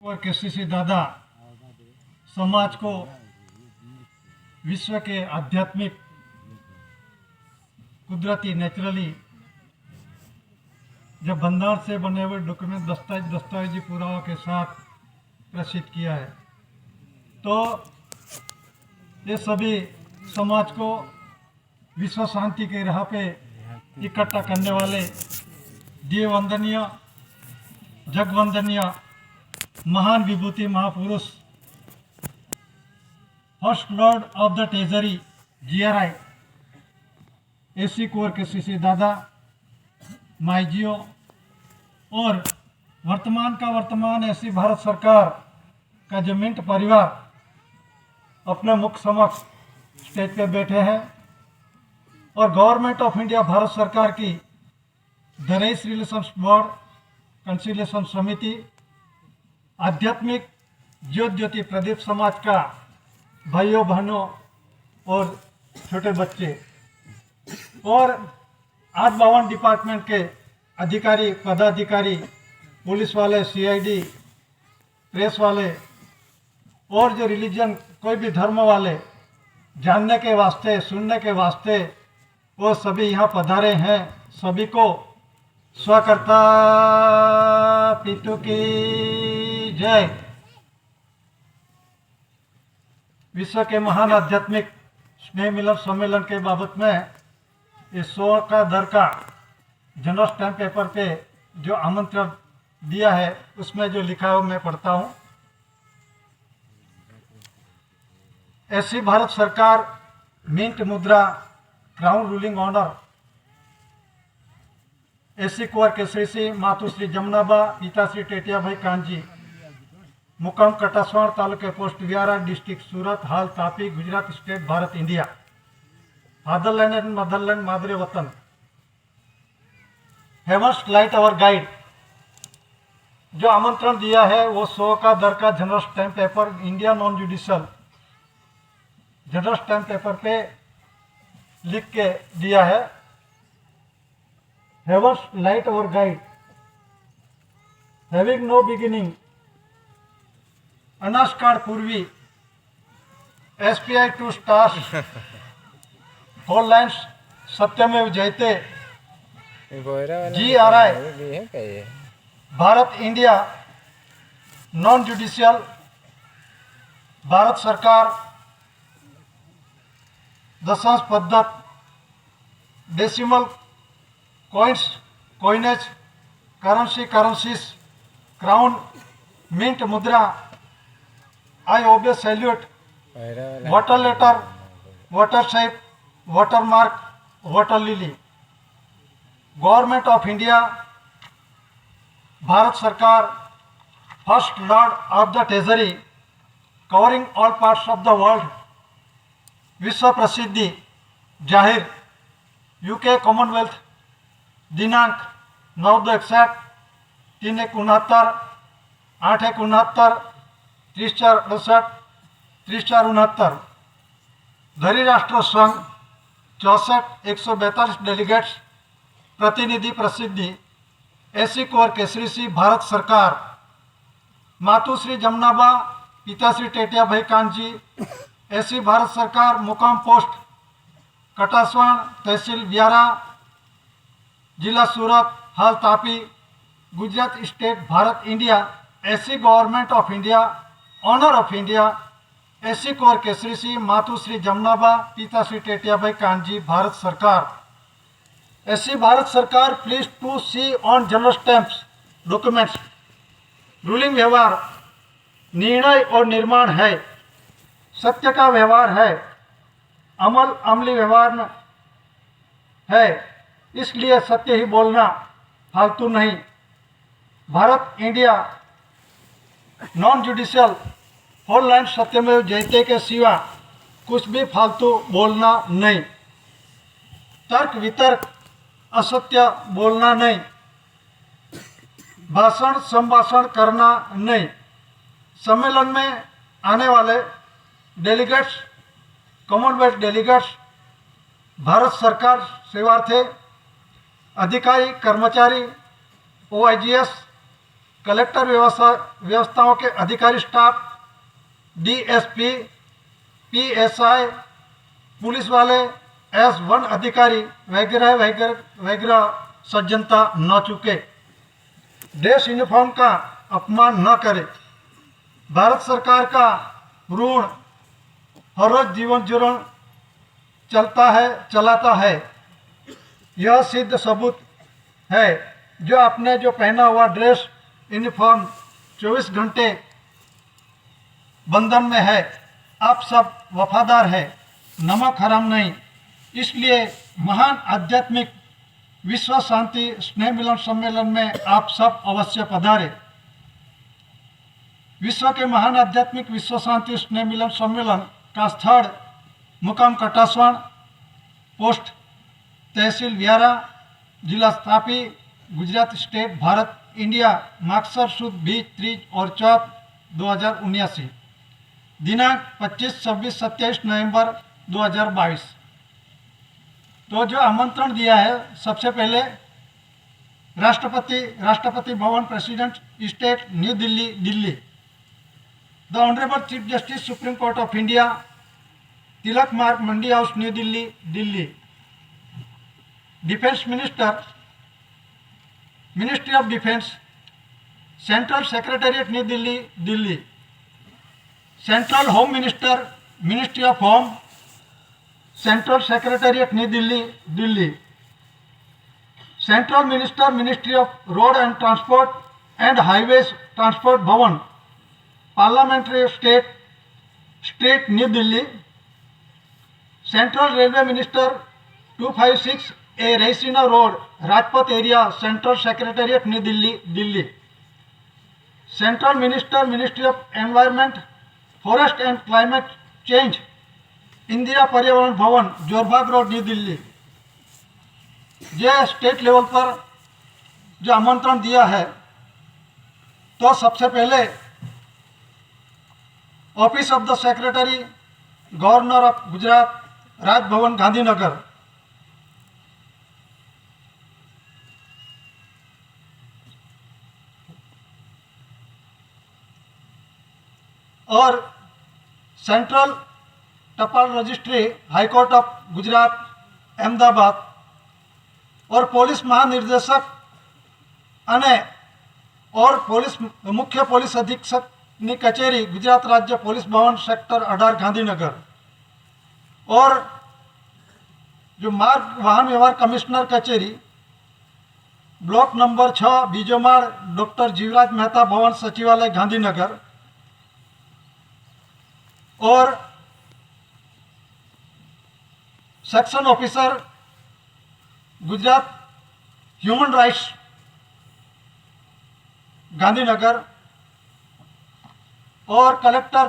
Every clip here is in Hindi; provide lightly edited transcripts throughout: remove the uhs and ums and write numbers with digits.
और केसीसी दादा समाज को विश्व के आध्यात्मिक कुदरती नेचुरली जब भंडार से बने हुए डॉक्यूमेंट दस्तावेजी पुरावा के साथ प्रसिद्ध किया है, तो ये सभी समाज को विश्व शांति के राह पे इकट्ठा करने वाले दिव्य वंदनीय जगवंदनीय महान विभूति महापुरुष first lord of the treasury GRI AC core KCC दादा माईजियो और वर्तमान ऐसी भारत सरकार का जो मिंट परिवार अपने मुख्य समक्ष स्टेज पे बैठे हैं और गवर्नमेंट ऑफ इंडिया भारत सरकार की दरेस रिलेशंस बोर्ड कंसिलेशन समिति आध्यात्मिक ज्योति प्रदीप समाज का भाइयों बहनों और छोटे बच्चे और 852 डिपार्टमेंट के अधिकारी पदाधिकारी पुलिस वाले CID प्रेस वाले और जो रिलीजन कोई भी धर्म वाले जानने के वास्ते सुनने के वास्ते वो सभी यहाँ पधारे हैं। सभी को स्वकर्ता पितु की जय। विश्व के महान आध्यात्मिक स्नेह मिलन सम्मेलन के बाबत में इस 100 का दर का जनरल स्टैम्प पेपर पे जो आमंत्रण दिया है उसमें जो लिखा है मैं पढ़ता हूँ। ऐसी भारत सरकार मिंट मुद्रा crown ruling honour AC Kunwar Kesari मातुश्री जमुनाबा पिताश्री टेटिया भाई कांजी मुकाम कटासवाड़ तालुके पोस्ट वियारा डिस्ट्रिक्ट सूरत हाल Tapi Gujarat state Bharat India fatherland and motherland मादरे वतन हेमस्ट लाइट अवर गाइड। जो आमंत्रण दिया है वो 100 का दर का general stamp paper India non judicial general stamp paper पे लिख के दिया है। Heaven's light our guide having no beginning अनास्काल पूर्वी SPI टू स्टार्स 4 लाइन्स सत्यमेव जयते GRI Bharat India non judicial Bharat सरकार दशांश पद्धत decimal coinage currencies crown mint मुद्रा I obey salute water letter water shape water mark water lily government of India Bharat सरकार first lord of the treasury covering all parts of the world विश्व प्रसिद्धि जाहिर UK कॉमनवेल्थ दिनांक 9/61 3/1/69 8/1/69 30/4/68 30/4/69 धरी राष्ट्र संघ 64 142 डेलीगेट्स प्रतिनिधि प्रसिद्धि AC कुंवर केसरी भारत सरकार मातुश्री जमुनाबा पिताश्री टेटिया भाई कांजी AC भारत सरकार मुकाम पोस्ट कटासवाड़ तहसील व्यारा जिला सूरत हाल Tapi Gujarat state Bharat India AC government of India honour of India AC Kunwar Kesari मातुश्री जमुनाबा पिताश्री टेटिया भाई कांजी भारत सरकार AC भारत सरकार please to see on general stamps documents ruling व्यवहार निर्णय और निर्माण है सत्य का व्यवहार है अमली व्यवहार है इसलिए सत्य ही बोलना फालतू नहीं। Bharat India non judicial 4 line सत्यमेव जयते के सिवा कुछ भी फालतू बोलना नहीं तर्क वितर्क असत्य बोलना नहीं भाषण संभाषण करना नहीं। सम्मेलन में आने वाले डेलीगेट्स कॉमनवेल्थ डेलीगेट्स भारत सरकार सेवार्थे अधिकारी कर्मचारी OIGS कलेक्टर व्यवस्थाओं के अधिकारी स्टाफ, डीएसपी, पीएसआई, पुलिस वाले, S1 अधिकारी वगैरह वगैरह वगैरह सज्जनता न चुके। ड्रेस यूनिफॉर्म का अपमान न करे। भारत सरकार का ऋण हर रोज जीवन जुर्म चलाता है। यह सिद्ध सबूत है। जो आपने जो पहना हुआ ड्रेस यूनिफॉर्म 24 घंटे बंधन में है, आप सब वफादार है, नमक हराम नहीं। इसलिए महान आध्यात्मिक विश्व शांति स्नेह मिलन सम्मेलन में आप सब अवश्य पधारे। विश्व के महान आध्यात्मिक विश्व शांति स्नेह मिलन सम्मेलन का स्थल मुकाम कटासवाण, पोस्ट तहसील व्यारा, जिला तापी, गुजरात स्टेट, भारत, इंडिया। मार्क्सर शुद्ध 20, 30 और 4 2079। दिनांक 25, 26, 27 नवंबर 2022। तो जो आमंत्रण दिया है, सबसे पहले Rashtrapati Bhavan, president state, new Delhi, Delhi. The honourable chief justice supreme court of India, Tilak Marg, Mandi house, new Delhi, Delhi. Defence minister, ministry of defence, central secretariat, new Delhi, Delhi. Central home minister, ministry of home, central secretariat, new Delhi, Delhi. Central minister, ministry of road and transport and highways transport Bhavan, parliamentary street, new Delhi. Central railway minister, 256 A Raisina road, Rajpath area, central secretariat, new Delhi, Delhi. Central minister, ministry of environment, forest and climate change, Indira पर्यावरण भवन, जोरबाग रोड, न्यू दिल्ली। ये स्टेट लेवल पर जो आमंत्रण दिया है, तो सबसे पहले office of the secretary, governor of Gujarat, Raj Bhavan, Gandhinagar. और सेंट्रल टपाल registry, high court of Gujarat, Ahmedabad. और पुलिस महानिर्देशक और मुख्य पुलिस अधीक्षक ની કચેરી, गुजरात राज्य पुलिस भवन, सेक्टर 18, गांधीनगर। और जो मार्ग वाहन व्यवहार कमिश्नर कचेरी, ब्लॉक नंबर 6, बीजो माड़, डॉक्टर जीवराज मेहता भवन, सचिवालय, गांधीनगर। और section officer, Gujarat human rights, Gandhinagar. और कलेक्टर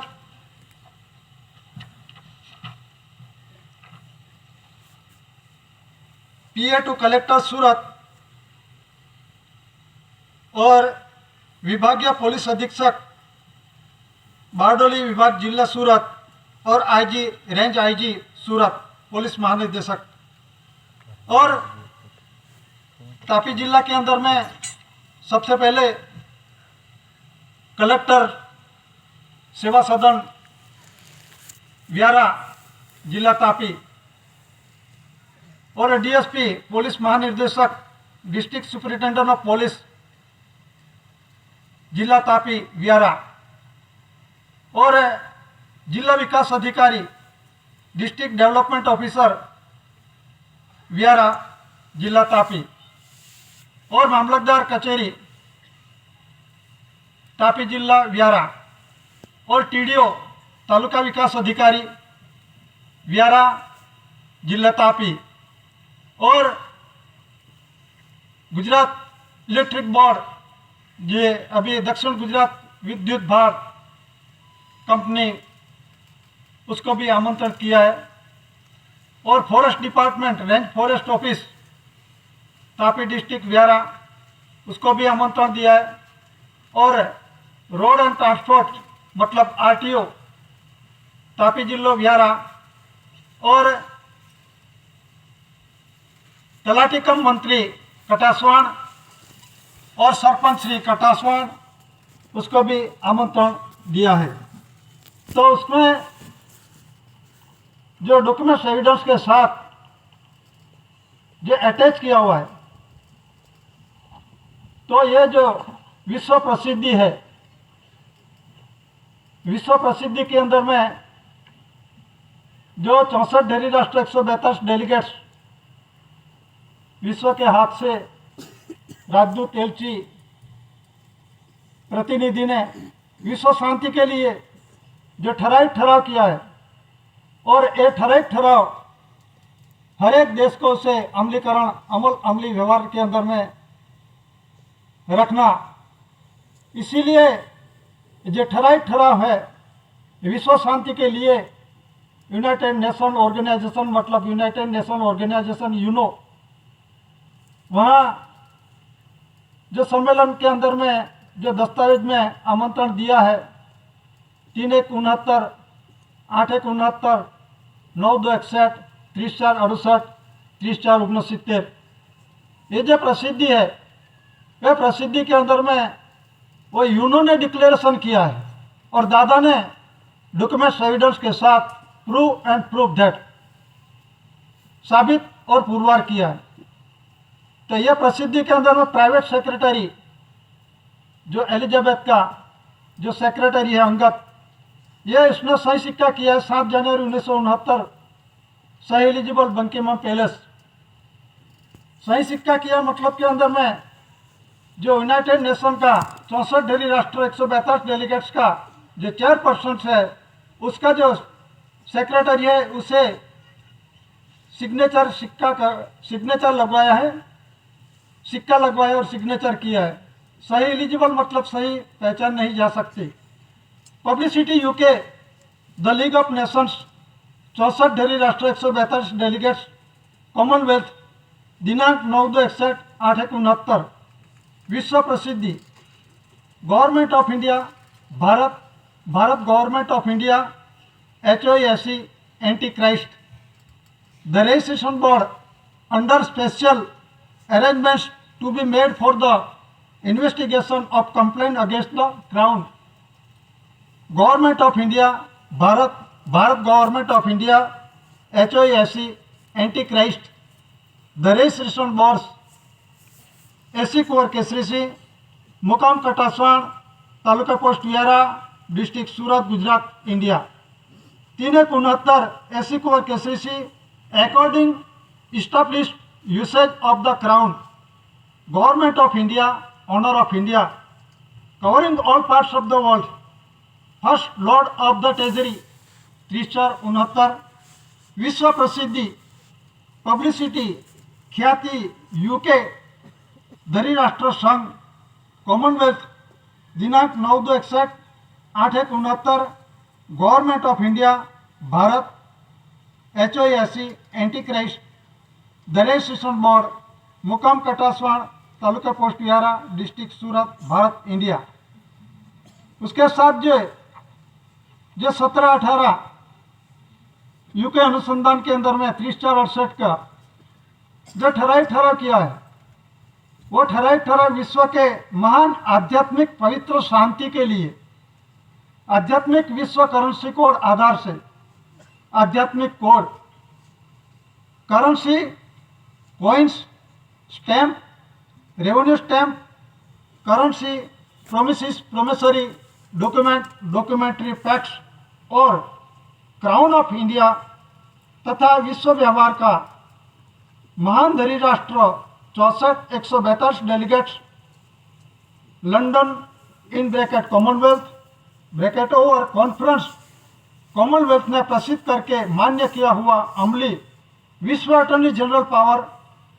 PA टू कलेक्टर, सूरत। और विभागीय पुलिस अधीक्षक, बारडोली विभाग, जिला सूरत। और IG, रेंज IG, सूरत, पुलिस महानिदेशक। और तापी जिला के अंदर में सबसे पहले कलेक्टर सेवा सदन, व्यारा, जिला तापी। और DSP, पुलिस महानिर्देशक, डिस्ट्रिक्ट सुपरिटेंडेंट ऑफ पुलिस, जिला तापी, व्यारा। और जिला विकास अधिकारी, डिस्ट्रिक्ट डेवलपमेंट ऑफिसर, व्यारा, जिला तापी। और मामलतदार कचेरी, तापी जिला, व्यारा। और TDO, तालुका विकास अधिकारी, व्यारा, जिला तापी। और गुजरात इलेक्ट्रिक बोर्ड, ये अभी दक्षिण गुजरात विद्युत भाग कंपनी, उसको भी आमंत्रण किया है। और forest department, range forest office, Tapi district, व्यारा, उसको भी आमंत्रण दिया है। और रोड एंड ट्रांसपोर्ट मतलब RTO, तापी जिलो, व्यारा। और तलाटी कम मंत्री कटासवाण और सरपंच श्री कटासवाण उसको भी आमंत्रण दिया है। तो उसमें जो डॉक्यूमेंट्स एविडेंस के साथ जो अटैच किया हुआ है, तो ये जो विश्व प्रसिद्धि है, विश्व प्रसिद्धि के अंदर में जो 64 डेयरी राष्ट्र 142 डेलीगेट्स विश्व के हाथ से राजदूत एलची प्रतिनिधि ने विश्व शांति के लिए जो ठराव किया है, और ये ठराव हर एक देश को उसे अमलीकरण अमली व्यवहार के अंदर में रखना, इसीलिए जो ठराव है विश्व शांति के लिए यूनाइटेड नेशन ऑर्गेनाइजेशन, मतलब यूनाइटेड नेशन ऑर्गेनाइजेशन यूनो, वहाँ जो सम्मेलन के अंदर में जो दस्तावेज में आमंत्रण दिया है 3/1/69, 8/1/69, 9/2/61, 30/4/68, 30/4/69, ये जो प्रसिद्धि है, वह प्रसिद्धि के अंदर में वो यूनो ने डिक्लेरेशन किया है और दादा ने डॉक्यूमेंट्स एविडेंस के साथ प्रूव दैट साबित और पुरवार किया है। तो यह प्रसिद्धि के अंदर में प्राइवेट सेक्रेटरी जो एलिजाबेथ का जो सेक्रेटरी है अंगद, यह इसने सही सिक्का किया है 7 जनवरी 1969, सही एलिजिबल बंकिमचंद्र पैलेस। सही सिक्का किया मतलब के अंदर में जो यूनाइटेड नेशन का 64 डेयरी राष्ट्र 142 डेलीगेट्स का जो चेयरपर्सन है, उसका जो सेक्रेटरी है उसे सिग्नेचर लगवाया है, सिक्का लगवाया और सिग्नेचर किया है। सही एलिजिबल मतलब सही पहचान नहीं जा सकती। Publicity UK, the league of Nations 64 dairy राष्ट्र 142 डेलीगेट्स कॉमनवेल्थ, दिनांक 9/2/61, 8/69, विश्व प्रसिद्धि government of India, Bharat government of India, HOAC antichrist, the registration board under special arrangements to be made for the investigation of complaint against the crown, government of India, Bharat government of India, HOAC antichrist, the registration boards AC Kunwar Kesari Singh, मुकाम Kataswad, taluka post Vyara, district Surat, Gujarat, India. 3/69 AC Kunwar Kesari Singh according established usage of the crown, government of India, honor of India, covering all parts of the world, first lord of the treasury 30/69, विश्व प्रसिद्धि पब्लिसिटी ख्याति यूके धरी राष्ट्र संघ कॉमनवेल्थ, दिनांक 9/2/61, 8/69, government of India, Bharat, HOAC antichrist, the registration board, मुकाम कटासवाण, तालुका पोस्ट विहारा, डिस्ट्रिक्ट सूरत, भारत, इंडिया। उसके साथ जो 17/18 यूके अनुसंधान के अंदर में 30/68 का जो ठराव किया है, वो ठराव विश्व के महान आध्यात्मिक पवित्र शांति के लिए आध्यात्मिक विश्व करेंसी कोड आधार से आध्यात्मिक code, currency, coins, stamp, revenue stamp, currency, promises, promissory document, documentary packs और क्राउन ऑफ इंडिया तथा विश्व व्यवहार का महान धरी राष्ट्र 64 142 delegates, London in bracket Commonwealth bracket over conference Commonwealth ने प्रसिद्ध करके मान्य किया हुआ अमली विश्व अटॉर्नी जनरल पावर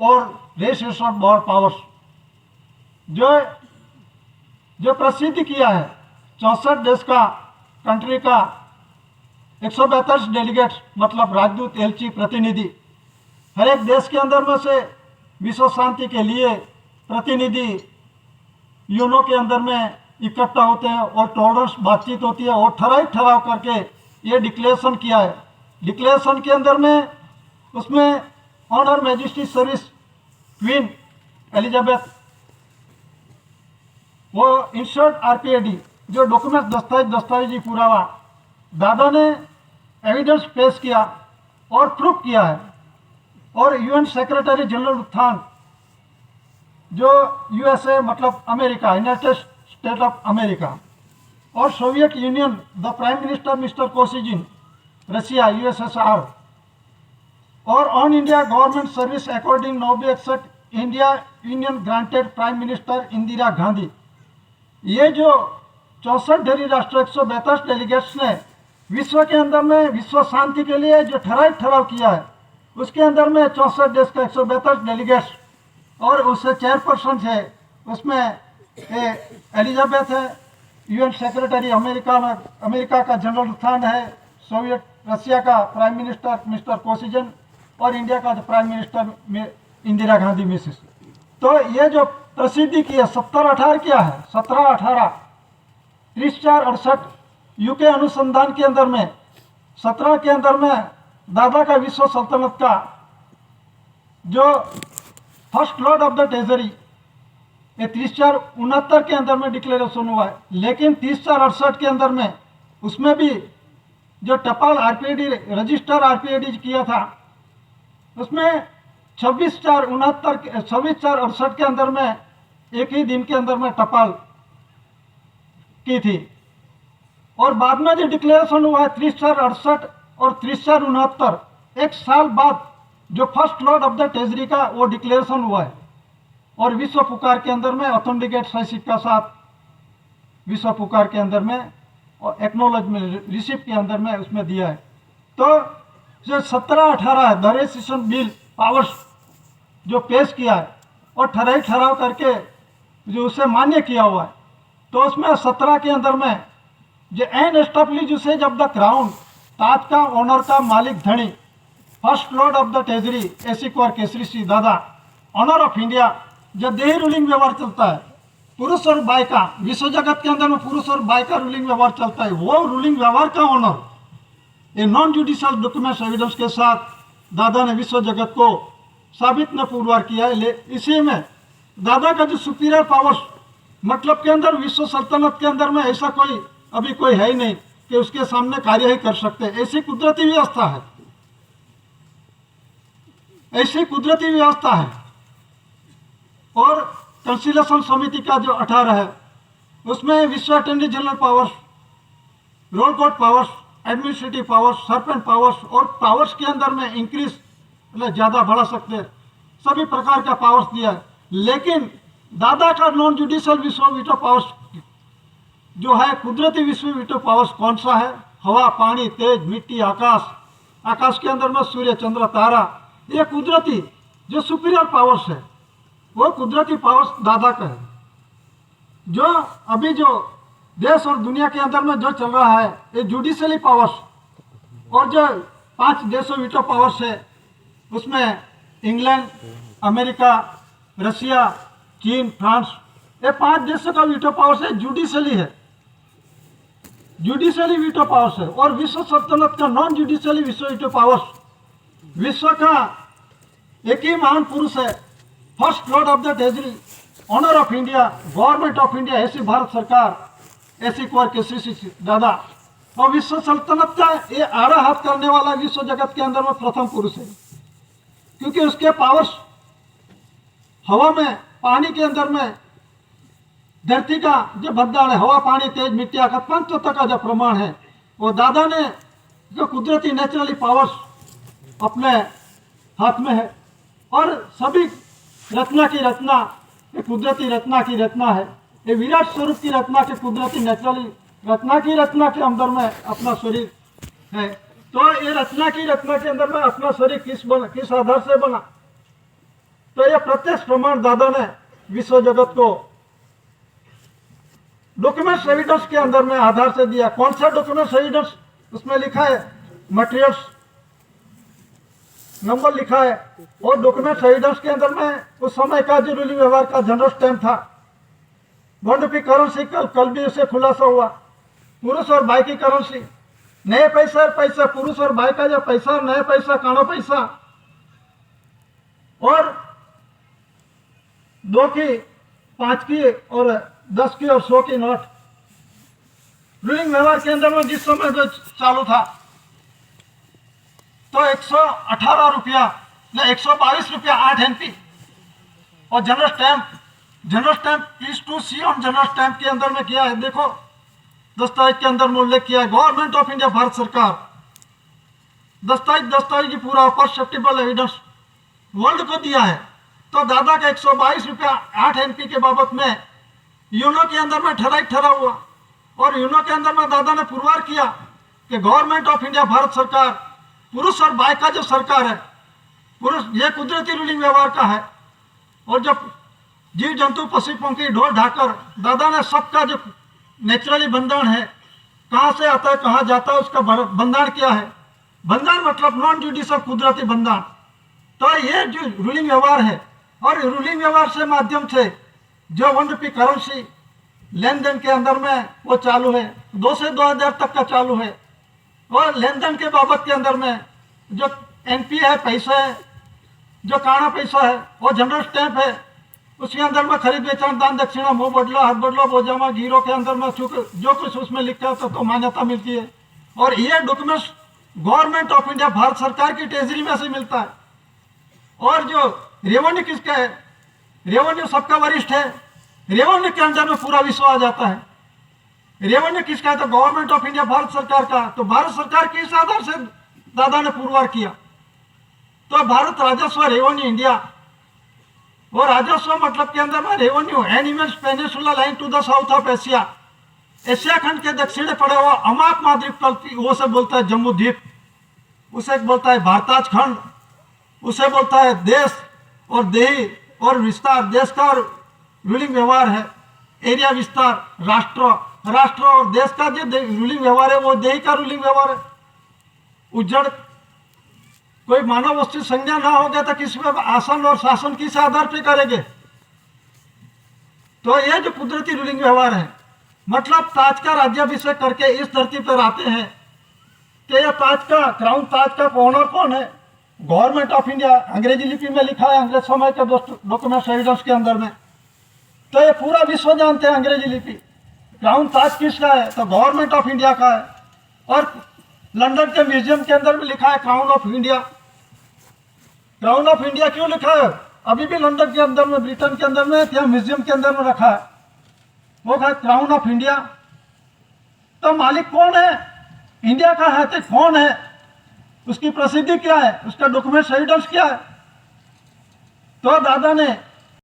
और रजिस्ट्रेशन बोर्ड पावर्स जो प्रसिद्ध किया है 64 देश का कंट्री का 142 डेलीगेट्स, मतलब राजदूत, एलची, प्रतिनिधि, हर एक देश के अंदर में से विश्व शांति के लिए प्रतिनिधि यूनो के अंदर में इकट्ठा होते हैं और टॉलरेंस बातचीत होती है और ठराव करके ये डिक्लेरेशन किया है। डिक्लेरेशन के अंदर में उसमें on her majesty service Queen Elizabeth वो इंश्योर्ड आरपीएडी जो डॉक्यूमेंट दस्तावेजी पुरावा दादा ने एविडेंस पेश किया और प्रूफ किया है। और यूएन सेक्रेटरी जनरल उत्थान जो यूएसए मतलब America, united state of America, और Soviet Union the prime minister mister Kosygin Russia USSR, और on India government service according नोबी except India union granted prime minister Indira Gandhi. ये जो 64 राष्ट्र 142 डेलीगेट्स ने विश्व के अंदर में विश्व शांति के लिए जो ठराव किया है, उसके अंदर में 64 देश का 142 डेलीगेट्स और उससे चेयरपर्सन है, उसमें एलिजाबेथ है, यूएन सेक्रेटरी अमेरिका का जनरल उत्थान है, सोवियत रशिया का प्राइम मिनिस्टर मिस्टर कोसिजन, और इंडिया का prime minister Indira Gandhi Mrs. तो ये जो प्रसिद्धि की है 17-18 क्या है, 17-18 34-68 यूके अनुसंधान के अंदर में 17 के अंदर में दादा का विश्व सल्तनत का जो first lord of the treasury ये 34-69 के अंदर में डिक्लेरेशन हुआ है। लेकिन 34-68 के अंदर में उसमें भी जो टपाल आरपीडी रजिस्टर आरपीडी किया था, उसमें 26/4/68 के अंदर में एक ही दिन के अंदर में टपाल की थी। और बाद में जो डिक्लेरेशन हुआ है 34-68 और 34-69 एक साल बाद जो first lord of the treasury का वो डिक्लेरेशन हुआ है, और विश्व पुकार के अंदर में ऑथेंटिकेट सही का साथ विश्व पुकार के अंदर में और एक्नोलॉजमेंट रिसिप्ट के अंदर में उसमें दिया है। तो जो 17-18 है द रेजिस्ट्रेशन बिल पावर्स जो पेश किया है और ठराव करके जो उसे मान्य किया हुआ है, तो उसमें 17 के अंदर में जो an establish usage of the crown, ताज का ऑनर का मालिक धनी first lord of the treasury AC Kunwar Kesari Singh दादा ऑनर ऑफ इंडिया, जो देही रूलिंग व्यवहार चलता है पुरुष और बाई का, विश्व जगत के अंदर में पुरुष और बाई का रूलिंग व्यवहार चलता है, वो रूलिंग व्यवहार का ऑनर ये नॉन जुडिशियल डॉक्यूमेंट्स एविडेंस के साथ दादा ने विश्व जगत को साबित न पुरवार किया है। इसी में दादा का जो सुपीरियर पावर्स मतलब के अंदर विश्व सल्तनत के अंदर में ऐसा कोई अभी कोई है ही नहीं कि उसके सामने कार्य ही कर सकते, ऐसी कुदरती व्यवस्था है, ऐसी कुदरती व्यवस्था है। और कंसिलेशन समिति का जो 18 है उसमें विश्व अटेंडी general powers, role court powers, administrative powers, serpent powers और पावर्स के अंदर में इंक्रीज मतलब ज़्यादा बढ़ा सकते हैं, सभी प्रकार का पावर्स दिया है। लेकिन दादा का नॉन जुडिशियल विश्व वीटो पावर्स जो है कुदरती विश्व वीटो पावर्स कौन सा है? हवा, पानी, तेज, मिट्टी, आकाश, आकाश के अंदर में सूर्य, चंद्र, तारा, ये कुदरती जो सुपीरियर पावर्स है वो कुदरती पावर्स दादा का है। जो अभी जो देश और दुनिया के अंदर में जो चल रहा है ये जुडिशियली पावर्स, और जो 5 देशों वीटो पावर्स है उसमें इंग्लैंड, अमेरिका, रशिया, चीन, फ्रांस, ये 5 देशों का वीटो पावर्स है, जुडिशियली है, जुडिशियली वीटो पावर्स है। और विश्व सल्तनत का नॉन जुडिशियली विश्व वीटो पावर्स, विश्व का एक ही महान पुरुष है, first lord of the treasury, honour of India, government of India, ऐसी भारत सरकार, ऐसी कुंवर केसरी सिंह दादा, और विश्व सल्तनत का ये आड़ा हाथ करने वाला विश्व जगत के अंदर में प्रथम पुरुष है, क्योंकि उसके पावर्स हवा में, पानी के अंदर में, धरती का जो भद्दाड़ है, हवा, पानी, तेज, मिट्टी, आकाश, 5 तत्व का जो प्रमाण है वो दादा ने जो कुदरती नेचुरली पावर्स अपने हाथ में है। और सभी रचना की रचना ये कुदरती रचना की रचना है, ये विराट स्वरूप की रचना के कुदरती नेचुरली रचना की रचना के अंदर में अपना शरीर है। तो ये रचना की रचना के अंदर में अपना शरीर किस आधार से बना, तो ये प्रत्यक्ष प्रमाण दादा ने विश्व जगत को डॉक्यूमेंट्स एविडेंस के अंदर में आधार से दिया। कौन सा डॉक्यूमेंट्स एविडेंस? उसमें लिखा है मटेरियल्स नंबर लिखा है, और डॉक्यूमेंट्स एविडेंस के अंदर में उस समय का जो रूलिंग व्यवहार का जनरल स्टैम्प था, बॉन्ड ऑफ करेंसी कल भी उसे खुलासा हुआ, पुरुष और बाई की करेंसी, नए पैसा पैसा, पुरुष और बाई का जो पैसा, नए पैसा, कानो पैसा, और 2 की, 5 की और 10 की और 100 की नोट रूलिंग व्यवहार के अंदर में जिस समय जो चालू था, तो 118 रुपया या 122 रुपया 8 एनपी। और general stamp is to see on general stamp के अंदर में किया है, देखो दस्तावेज के अंदर में उल्लेख किया है, गवर्नमेंट ऑफ इंडिया भारत सरकार दस्तावेज पूरा परसेप्टिबल एविडेंस वर्ल्ड को दिया है। तो दादा का 122 रुपया 8 एनपी के बाबत में यूनो के अंदर में ठहरा हुआ, और यूनो के अंदर में दादा ने पुरवार किया कि गवर्नमेंट ऑफ इंडिया भारत सरकार पुरुष और बाय का जो सरकार है, पुरुष ये कुदरती रूलिंग व्यवहार का है, और जब जीव जंतु पशु पंखी ढोल ढाकर दादा ने सबका जो नेचुरली बंधन है, कहाँ से आता है कहाँ जाता है, उसका बंधन क्या है, बंधन मतलब नॉन जुडिशियल कुदरती बंधन। तो ये जो रूलिंग व्यवहार है, और रूलिंग व्यवहार से माध्यम से जो 1 रुपये करेंसी लेन देन के अंदर में वो चालू है, 2 से 2000 तक का चालू है। और लेन देन के बाबत के अंदर में जो एनपी है, पैसा है, जो काना पैसा है, वो जनरल स्टैंप है, उसके अंदर में खरीद बेचान दान दक्षिणा मुंह बदला हाथ बदला बोजामा गिरो के अंदर में जो कुछ उसमें लिखा है तो मान्यता मिलती है। और ये documents government of India Bharat सरकार की ट्रेजरी में से मिलता है। और जो रेवेन्यू किसका है, रेवेन्यू सबका वरिष्ठ है, रेवेन्यू के अंदर में पूरा विश्व आ जाता है। रेवेन्यू किसका है, तो गवर्नमेंट ऑफ इंडिया भारत सरकार का। तो भारत सरकार के इस आधार से दादा ने पुरवार किया। तो भारत राजस्व रेवेन्यू इंडिया, और राजस्व मतलब के अंदर में revenue animals peninsula line to the south of Asia, Asia खंड के दक्षिण पड़े हुआ अमाप महाद्वीप, वो से बोलता है जम्मू द्वीप, उसे बोलता है भारताज खंड, उसे बोलता है देश और देही और विस्तार। देश का रूलिंग व्यवहार है, एरिया विस्तार, राष्ट्र और देश का जो रूलिंग व्यवहार है वो देही का रूलिंग व्यवहार है। उज्जड़ कोई मानव वस्तु संज्ञा ना हो गया तो किसी पे आसन और शासन किस आधार पे करेंगे। तो ये जो कुदरती रूलिंग व्यवहार है, मतलब ताज का राज्याभिषेक करके इस धरती पर आते हैं कि यह ताज का क्राउन ताज का ऑनर कौन है, गवर्नमेंट ऑफ इंडिया। अंग्रेजी लिपि में लिखा है, अंग्रेज समय के डॉक्यूमेंट एविडेंस के अंदर में। तो ये पूरा विश्व जानते हैं अंग्रेजी लिपि। क्राउन ताज किसका है, तो गवर्नमेंट ऑफ इंडिया का है। और लंदन के म्यूजियम के अंदर भी लिखा है crown of India. Crown of India क्यों लिखा है, अभी भी लंदन के अंदर में, ब्रिटेन के अंदर में या म्यूजियम के अंदर में रखा है, वो है क्राउन ऑफ इंडिया। तो मालिक कौन है, इंडिया का है तो कौन है, उसकी प्रसिद्धि क्या है, उसका डॉक्यूमेंट एविडेंस क्या है। तो दादा ने